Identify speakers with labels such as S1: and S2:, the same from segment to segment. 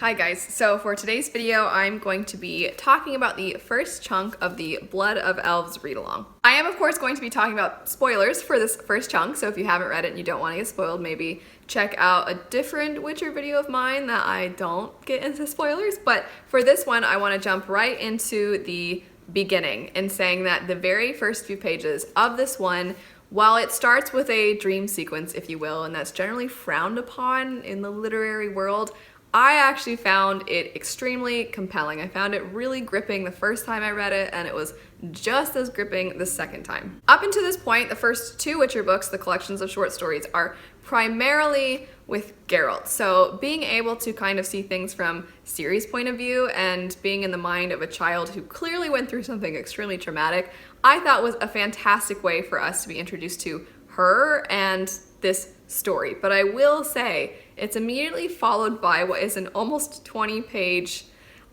S1: Hi guys, so for today's video I'm going to be talking about the first chunk of the Blood of Elves read-along. I am of course going to be talking about spoilers for this first chunk, so if you haven't read it and you don't want to get spoiled, maybe check out a different Witcher video of mine that I don't get into spoilers, but for this one I want to jump right into the beginning and saying that the very first few pages of this one, while it starts with a dream sequence, if you will, and that's generally frowned upon in the literary world, I actually found it extremely compelling. I found it really gripping the first time I read it, and it was just as gripping the second time. Up until this point, the first two Witcher books, the collections of short stories, are primarily with Geralt. So being able to kind of see things from Ciri's point of view and being in the mind of a child who clearly went through something extremely traumatic, I thought was a fantastic way for us to be introduced to her and this story. But I will say, it's immediately followed by what is an almost 20-page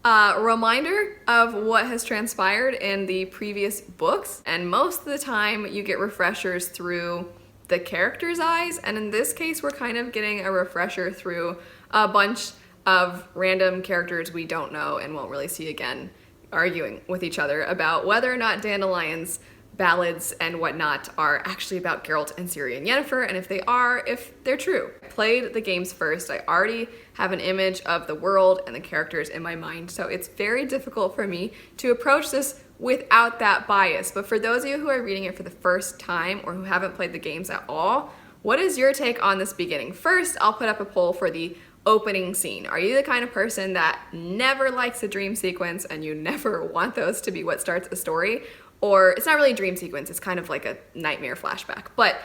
S1: reminder of what has transpired in the previous books. And most of the time you get refreshers through the characters' eyes, and in this case we're kind of getting a refresher through a bunch of random characters we don't know and won't really see again arguing with each other about whether or not Dandelion's ballads and whatnot are actually about Geralt and Ciri and Yennefer, and if they are, if they're true. I played the games first. I already have an image of the world and the characters in my mind, so it's very difficult for me to approach this without that bias. But for those of you who are reading it for the first time or who haven't played the games at all, what is your take on this beginning? First, I'll put up a poll for the opening scene. Are you the kind of person that never likes a dream sequence and you never want those to be what starts a story? Or it's not really a dream sequence, it's kind of like a nightmare flashback. But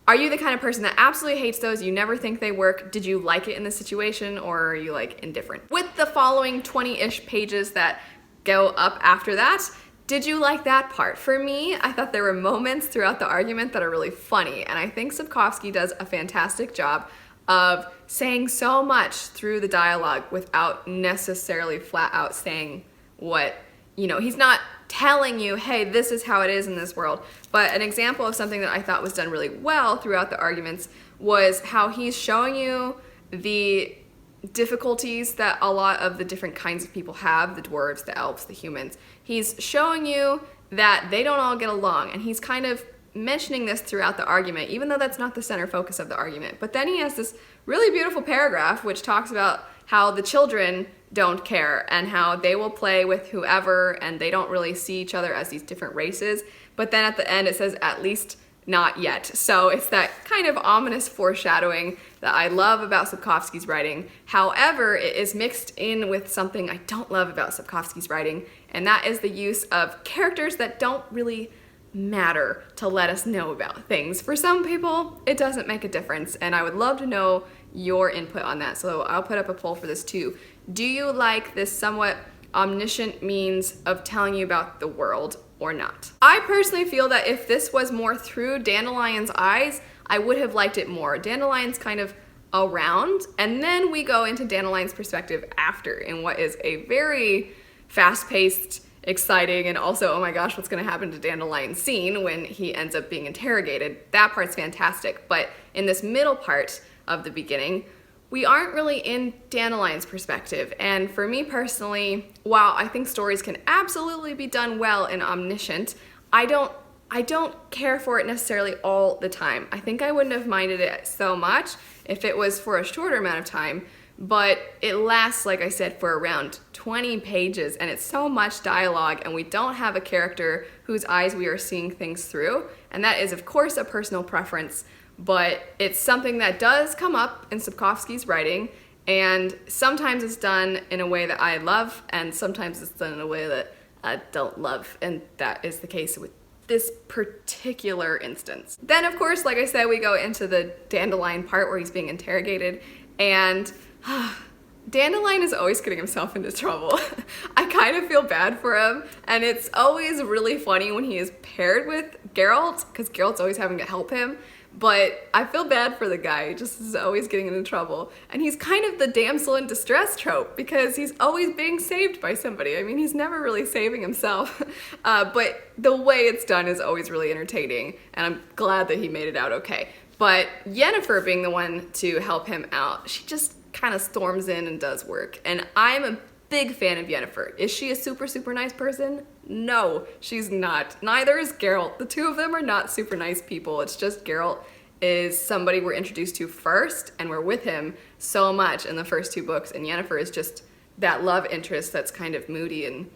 S1: are you the kind of person that absolutely hates those, you never think they work? Did you like it in this situation, or are you like indifferent? With the following 20-ish pages that go up after that, did you like that part? For me, I thought there were moments throughout the argument that are really funny, and I think Sapkowski does a fantastic job of saying so much through the dialogue without necessarily flat out saying what, he's not telling you, hey, this is how it is in this world. But an example of something that I thought was done really well throughout the arguments was how he's showing you the difficulties that a lot of the different kinds of people have, the dwarves, the elves, the humans. He's showing you that they don't all get along, and he's kind of mentioning this throughout the argument, even though that's not the center focus of the argument. But then he has this really beautiful paragraph which talks about how the children don't care and how they will play with whoever and they don't really see each other as these different races. But then at the end it says, at least not yet. So it's that kind of ominous foreshadowing that I love about Sapkowski's writing. However, it is mixed in with something I don't love about Sapkowski's writing, and that is the use of characters that don't really matter to let us know about things. For some people, it doesn't make a difference, and I would love to know your input on that. So I'll put up a poll for this too. Do you like this somewhat omniscient means of telling you about the world or not? I personally feel that if this was more through Dandelion's eyes, I would have liked it more. Dandelion's kind of around, and then we go into Dandelion's perspective after in what is a very fast-paced, exciting, and also, oh my gosh, what's gonna happen to Dandelion's scene when he ends up being interrogated. That part's fantastic, but in this middle part of the beginning, we aren't really in Dandelion's perspective. And for me personally, while I think stories can absolutely be done well in omniscient, I don't care for it necessarily all the time. I think I wouldn't have minded it so much if it was for a shorter amount of time, but it lasts, like I said, for around 20 pages, and it's so much dialogue, and we don't have a character whose eyes we are seeing things through, and that is of course a personal preference, but it's something that does come up in Sapkowski's writing, and sometimes it's done in a way that I love, and sometimes it's done in a way that I don't love, and that is the case with this particular instance. Then of course, like I said, we go into the Dandelion part where he's being interrogated, and Dandelion is always getting himself into trouble. I kind of feel bad for him, and it's always really funny when he is paired with Geralt, because Geralt's always having to help him, but I feel bad for the guy. He just is always getting into trouble, and he's kind of the damsel in distress trope because he's always being saved by somebody. I mean, he's never really saving himself, but the way it's done is always really entertaining, and I'm glad that he made it out okay. But Yennefer being the one to help him out, she just kind of storms in and does work. And I'm a big fan of Yennefer. Is she a super, super nice person? No, she's not. Neither is Geralt. The two of them are not super nice people. It's just Geralt is somebody we're introduced to first, and we're with him so much in the first two books, and Yennefer is just that love interest that's kind of moody and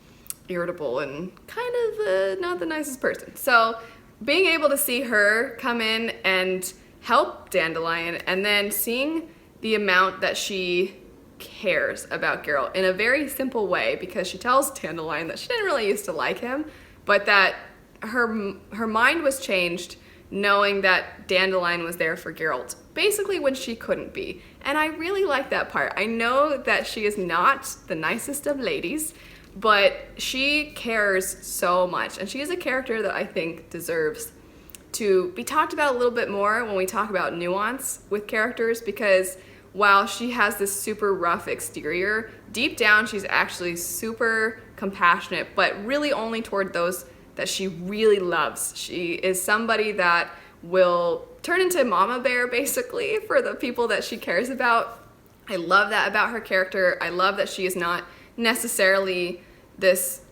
S1: irritable and kind of not the nicest person. So being able to see her come in and help Dandelion, and then seeing the amount that she cares about Geralt in a very simple way, because she tells Dandelion that she didn't really used to like him, but that her mind was changed knowing that Dandelion was there for Geralt, basically when she couldn't be. And I really like that part. I know that she is not the nicest of ladies, but she cares so much, and she is a character that I think deserves to be talked about a little bit more when we talk about nuance with characters, because while she has this super rough exterior, deep down she's actually super compassionate, but really only toward those that she really loves. She is somebody that will turn into mama bear basically for the people that she cares about. I love that about her character. I love that she is not necessarily this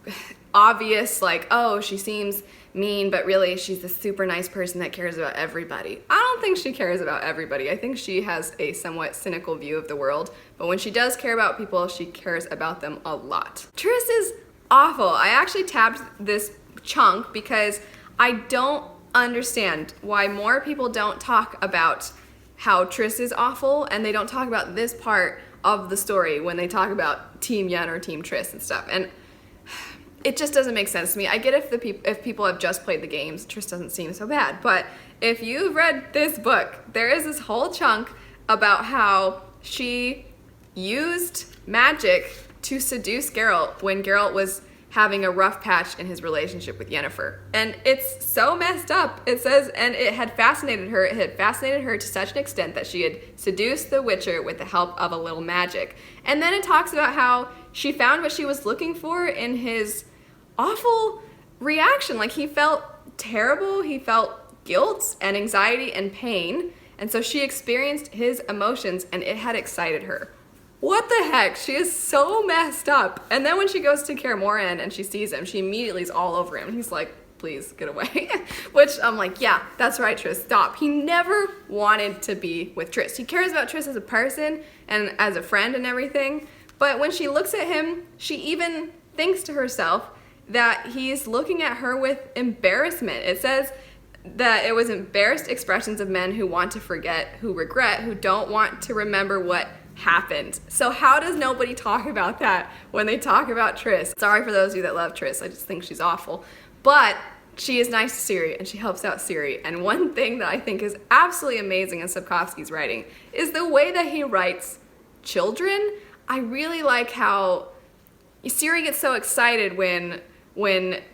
S1: obvious, like, oh, she seems mean, but really she's a super nice person that cares about everybody. I don't think she cares about everybody. I think she has a somewhat cynical view of the world, but when she does care about people, she cares about them a lot. Triss is awful. I actually tabbed this chunk because I don't understand why more people don't talk about how Triss is awful, and they don't talk about this part of the story when they talk about Team Yen or Team Triss and stuff. And it just doesn't make sense to me. I get if people have just played the games, Triss doesn't seem so bad. But if you've read this book, there is this whole chunk about how she used magic to seduce Geralt when Geralt was having a rough patch in his relationship with Yennefer. And it's so messed up. It says, and it had fascinated her. It had fascinated her to such an extent that she had seduced the Witcher with the help of a little magic. And then it talks about how she found what she was looking for in his awful reaction. Like, he felt terrible. He felt guilt and anxiety and pain. And so she experienced his emotions, and it had excited her. What the heck? She is so messed up. And then when she goes to Kaer Morhen and she sees him, she immediately is all over him. He's like, please get away. Which I'm like, yeah, that's right, Triss, stop. He never wanted to be with Triss. He cares about Triss as a person and as a friend and everything. But when she looks at him, she even thinks to herself that he's looking at her with embarrassment. It says that it was embarrassed expressions of men who want to forget, who regret, who don't want to remember what happened. So how does nobody talk about that when they talk about Triss? Sorry for those of you that love Triss, I just think she's awful. But she is nice to Ciri, and she helps out Ciri. And one thing that I think is absolutely amazing in Sapkowski's writing is the way that he writes children. I really like how Ciri gets so excited when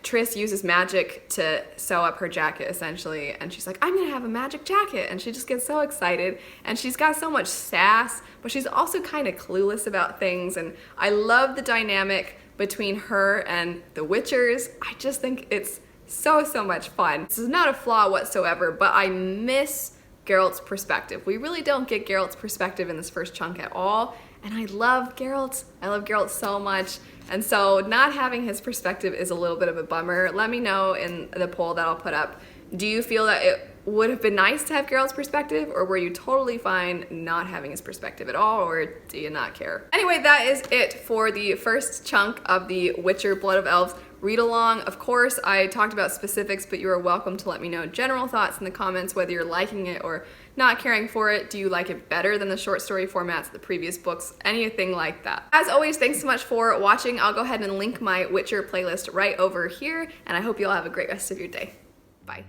S1: Triss uses magic to sew up her jacket, essentially, and she's like, I'm gonna have a magic jacket, and she just gets so excited, and she's got so much sass, but she's also kind of clueless about things, and I love the dynamic between her and the Witchers. I just think it's so much fun. This is not a flaw whatsoever, but I miss Geralt's perspective. We really don't get Geralt's perspective in this first chunk at all, and I love Geralt. I love Geralt so much. And so not having his perspective is a little bit of a bummer. Let me know in the poll that I'll put up. Do you feel that it would have been nice to have Geralt's perspective, or were you totally fine not having his perspective at all, or do you not care? Anyway, that is it for the first chunk of the Witcher Blood of Elves read along. Of course, I talked about specifics, but you are welcome to let me know general thoughts in the comments, whether you're liking it or not caring for it. Do you like it better than the short story formats of the previous books? Anything like that. As always, thanks so much for watching. I'll go ahead and link my Witcher playlist right over here, and I hope you all have a great rest of your day. Bye.